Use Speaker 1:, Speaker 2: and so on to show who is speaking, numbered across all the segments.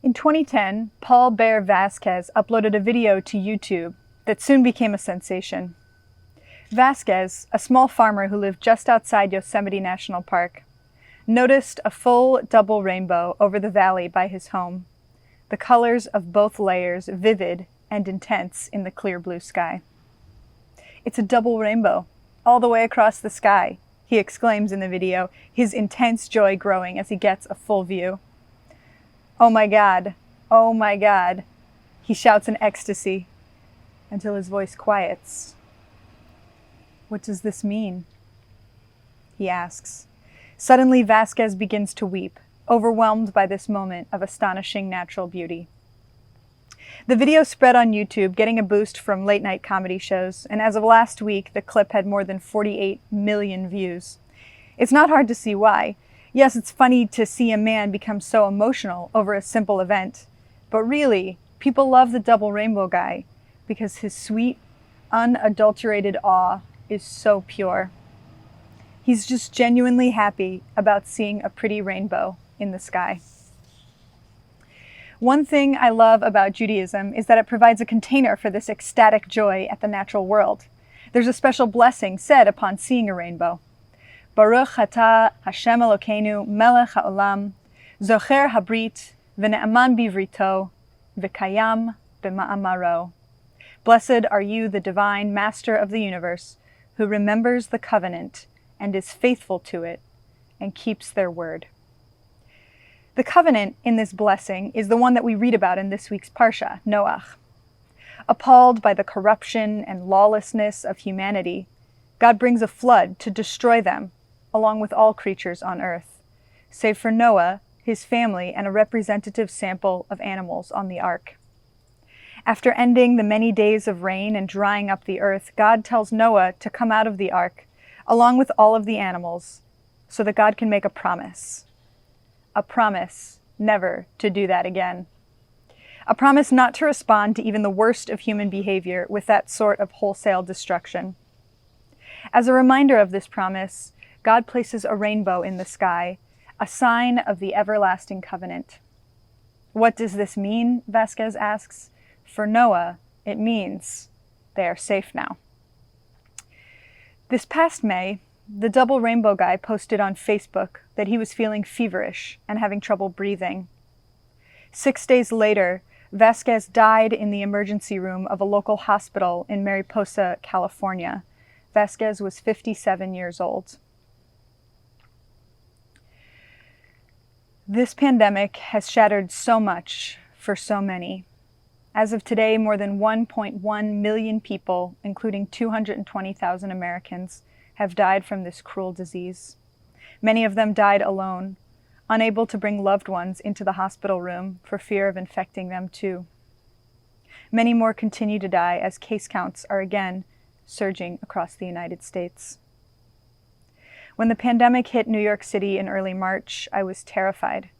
Speaker 1: In 2010, Paul Bear Vasquez uploaded a video to YouTube that soon became a sensation. Vasquez, a small farmer who lived just outside Yosemite National Park, noticed a full double rainbow over the valley by his home, the colors of both layers vivid and intense in the clear blue sky. "It's a double rainbow, all the way across the sky," he exclaims in the video, his intense joy growing as he gets a full view. "Oh my God, oh my God," he shouts in ecstasy until his voice quiets. "What does this mean?" he asks. Suddenly, Vasquez begins to weep, overwhelmed by this moment of astonishing natural beauty. The video spread on YouTube, getting a boost from late-night comedy shows, and as of last week, the clip had more than 48 million views. It's not hard to see why. Yes, it's funny to see a man become so emotional over a simple event, but really, people love the double rainbow guy because his sweet, unadulterated awe is so pure. He's just genuinely happy about seeing a pretty rainbow in the sky. One thing I love about Judaism is that it provides a container for this ecstatic joy at the natural world. There's a special blessing said upon seeing a rainbow. Baruch atah Hashem Elokeinu melech haolam, zocher habrit v'ne'aman bivrito, v'kayam b'ma'amaro. Blessed are you, the divine master of the universe, who remembers the covenant and is faithful to it and keeps their word. The covenant in this blessing is the one that we read about in this week's Parsha, Noach. Appalled by the corruption and lawlessness of humanity, God brings a flood to destroy them, along with all creatures on earth, save for Noah, his family, and a representative sample of animals on the ark. After ending the many days of rain and drying up the earth, God tells Noah to come out of the ark, along with all of the animals, so that God can make a promise. A promise never to do that again. A promise not to respond to even the worst of human behavior with that sort of wholesale destruction. As a reminder of this promise, God places a rainbow in the sky, a sign of the everlasting covenant. What does this mean? Vasquez asks. For Noah, it means they are safe now. This past May, the double rainbow guy posted on Facebook that he was feeling feverish and having trouble breathing. 6 days later, Vasquez died in the emergency room of a local hospital in Mariposa, California. Vasquez was 57 years old. This pandemic has shattered so much for so many. As of today, more than 1.1 million people, including 220,000 Americans, have died from this cruel disease. Many of them died alone, unable to bring loved ones into the hospital room for fear of infecting them too. Many more continue to die as case counts are again surging across the United States. When the pandemic hit New York City in early March, I was terrified.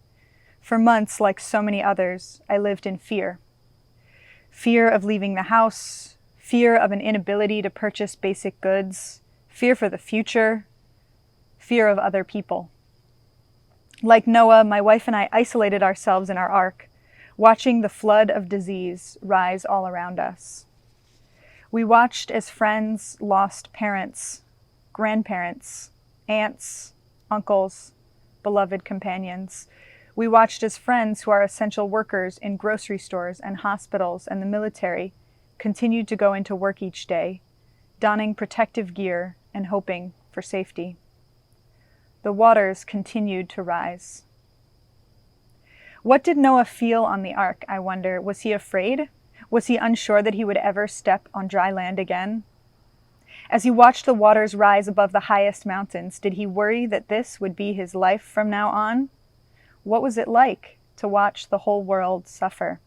Speaker 1: For months, like so many others, I lived in fear. Fear of leaving the house, fear of an inability to purchase basic goods, fear for the future, fear of other people. Like Noah, my wife and I isolated ourselves in our ark, watching the flood of disease rise all around us. We watched as friends lost parents, grandparents, aunts, uncles, beloved companions. We watched as friends who are essential workers in grocery stores and hospitals and the military continued to go into work each day, donning protective gear and hoping for safety. The waters continued to rise. What did Noah feel on the ark, I wonder? Was he afraid? Was he unsure that he would ever step on dry land again? As he watched the waters rise above the highest mountains, did he worry that this would be his life from now on? What was it like to watch the whole world suffer?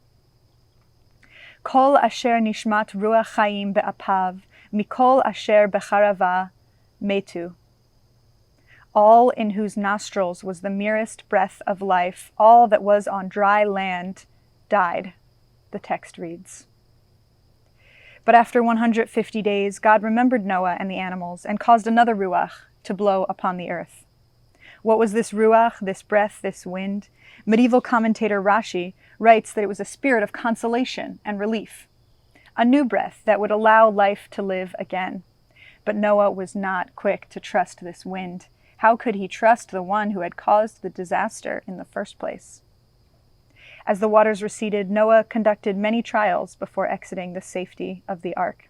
Speaker 1: Kol asher nishmat ruach chaim be'apav, mikol asher becharava metu. All in whose nostrils was the merest breath of life, all that was on dry land, died, the text reads. But after 150 days, God remembered Noah and the animals and caused another ruach to blow upon the earth. What was this ruach, this breath, this wind? Medieval commentator Rashi writes that it was a spirit of consolation and relief, a new breath that would allow life to live again. But Noah was not quick to trust this wind. How could he trust the one who had caused the disaster in the first place? As the waters receded, Noah conducted many trials before exiting the safety of the ark.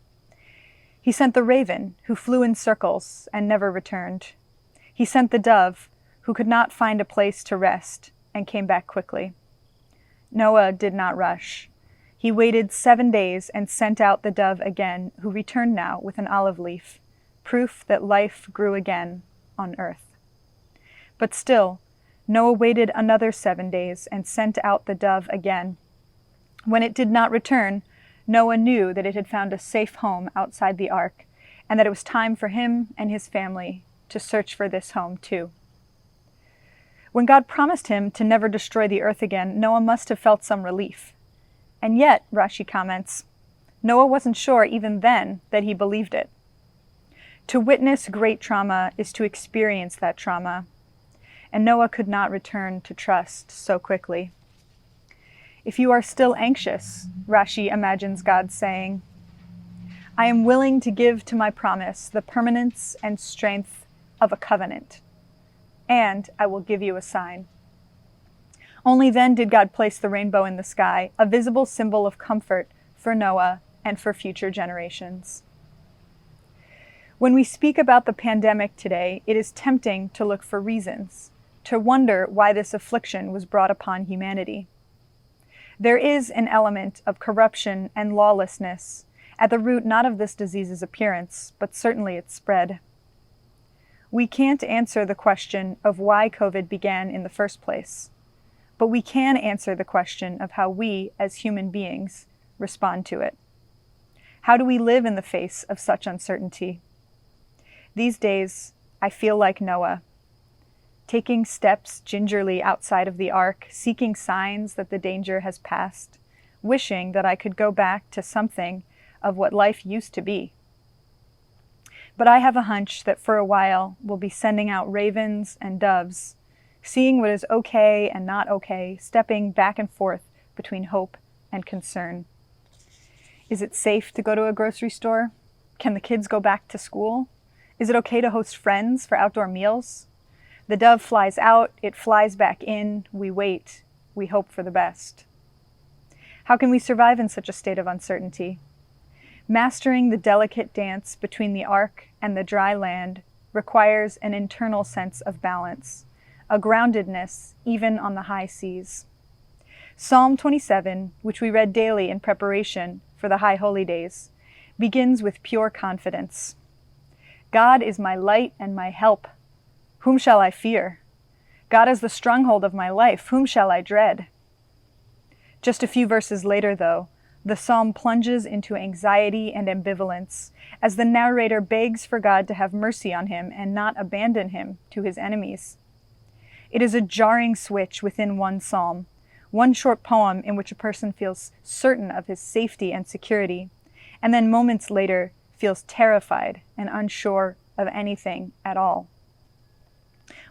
Speaker 1: He sent the raven, who flew in circles and never returned. He sent the dove, who could not find a place to rest and came back quickly. Noah did not rush. He waited 7 days and sent out the dove again, who returned now with an olive leaf, proof that life grew again on earth. But still, Noah waited another 7 days and sent out the dove again. When it did not return, Noah knew that it had found a safe home outside the ark, and that it was time for him and his family to search for this home too. When God promised him to never destroy the earth again, Noah must have felt some relief. And yet, Rashi comments, Noah wasn't sure even then that he believed it. To witness great trauma is to experience that trauma, and Noah could not return to trust so quickly. If you are still anxious, Rashi imagines God saying, I am willing to give to my promise the permanence and strength of a covenant, and I will give you a sign. Only then did God place the rainbow in the sky, a visible symbol of comfort for Noah and for future generations. When we speak about the pandemic today, it is tempting to look for reasons, to wonder why this affliction was brought upon humanity. There is an element of corruption and lawlessness at the root not of this disease's appearance, but certainly its spread. We can't answer the question of why COVID began in the first place, but we can answer the question of how we, as human beings, respond to it. How do we live in the face of such uncertainty? These days, I feel like Noah, taking steps gingerly outside of the ark, seeking signs that the danger has passed, wishing that I could go back to something of what life used to be. But I have a hunch that for a while we'll be sending out ravens and doves, seeing what is okay and not okay, stepping back and forth between hope and concern. Is it safe to go to a grocery store? Can the kids go back to school? Is it okay to host friends for outdoor meals? The dove flies out, it flies back in, we wait, we hope for the best. How can we survive in such a state of uncertainty? Mastering the delicate dance between the ark and the dry land requires an internal sense of balance, a groundedness even on the high seas. Psalm 27, which we read daily in preparation for the High Holy Days, begins with pure confidence. God is my light and my help. Whom shall I fear? God is the stronghold of my life. Whom shall I dread? Just a few verses later, though, the psalm plunges into anxiety and ambivalence as the narrator begs for God to have mercy on him and not abandon him to his enemies. It is a jarring switch within one psalm, one short poem in which a person feels certain of his safety and security, and then moments later feels terrified and unsure of anything at all.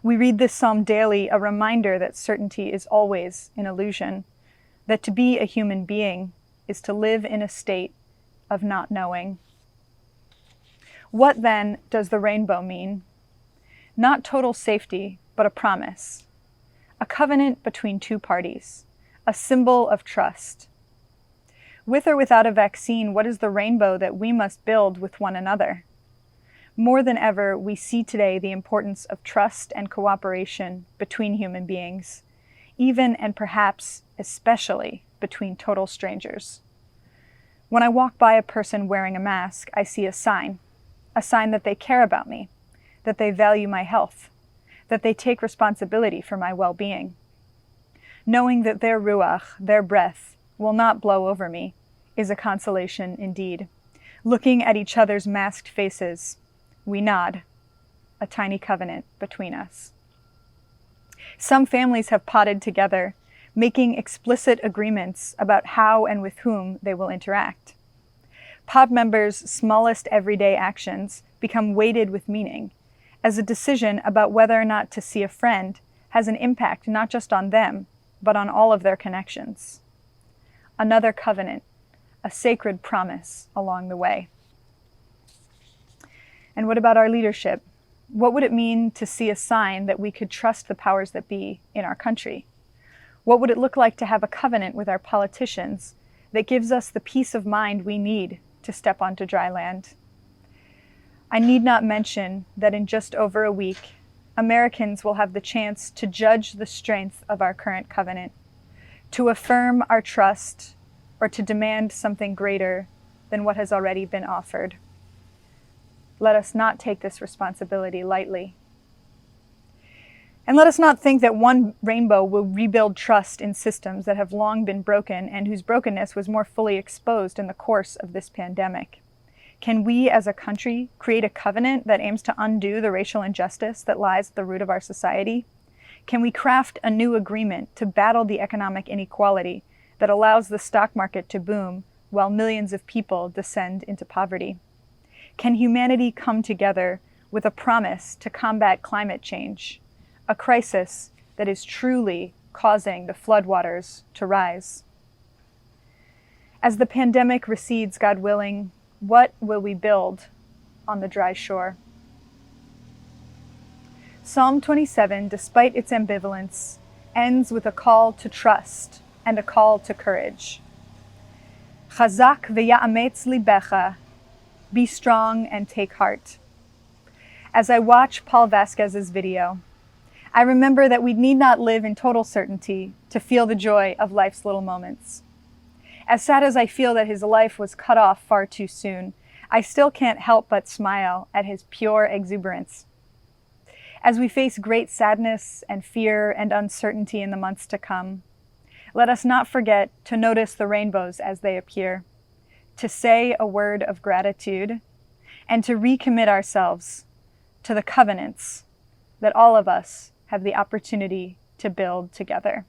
Speaker 1: We read this psalm daily, a reminder that certainty is always an illusion, that to be a human being is to live in a state of not knowing. What then does the rainbow mean? Not total safety, but a promise, a covenant between two parties, a symbol of trust. With or without a vaccine, what is the rainbow that we must build with one another? More than ever, we see today the importance of trust and cooperation between human beings, even and perhaps especially between total strangers. When I walk by a person wearing a mask, I see a sign that they care about me, that they value my health, that they take responsibility for my well-being. Knowing that their ruach, their breath, will not blow over me is a consolation indeed. Looking at each other's masked faces, we nod, a tiny covenant between us. Some families have potted together, making explicit agreements about how and with whom they will interact. Pod members' smallest everyday actions become weighted with meaning, as a decision about whether or not to see a friend has an impact not just on them, but on all of their connections. Another covenant, a sacred promise along the way. And what about our leadership? What would it mean to see a sign that we could trust the powers that be in our country? What would it look like to have a covenant with our politicians that gives us the peace of mind we need to step onto dry land? I need not mention that in just over a week, Americans will have the chance to judge the strength of our current covenant, to affirm our trust, or to demand something greater than what has already been offered. Let us not take this responsibility lightly. And let us not think that one rainbow will rebuild trust in systems that have long been broken and whose brokenness was more fully exposed in the course of this pandemic. Can we as a country create a covenant that aims to undo the racial injustice that lies at the root of our society? Can we craft a new agreement to battle the economic inequality that allows the stock market to boom while millions of people descend into poverty? Can humanity come together with a promise to combat climate change, a crisis that is truly causing the floodwaters to rise? As the pandemic recedes, God willing, what will we build on the dry shore? Psalm 27, despite its ambivalence, ends with a call to trust and a call to courage. Chazak v'ya'ametz libecha, be strong and take heart. As I watch Paul Vasquez's video, I remember that we need not live in total certainty to feel the joy of life's little moments. As sad as I feel that his life was cut off far too soon, I still can't help but smile at his pure exuberance. As we face great sadness and fear and uncertainty in the months to come, let us not forget to notice the rainbows as they appear, to say a word of gratitude, and to recommit ourselves to the covenants that all of us have the opportunity to build together.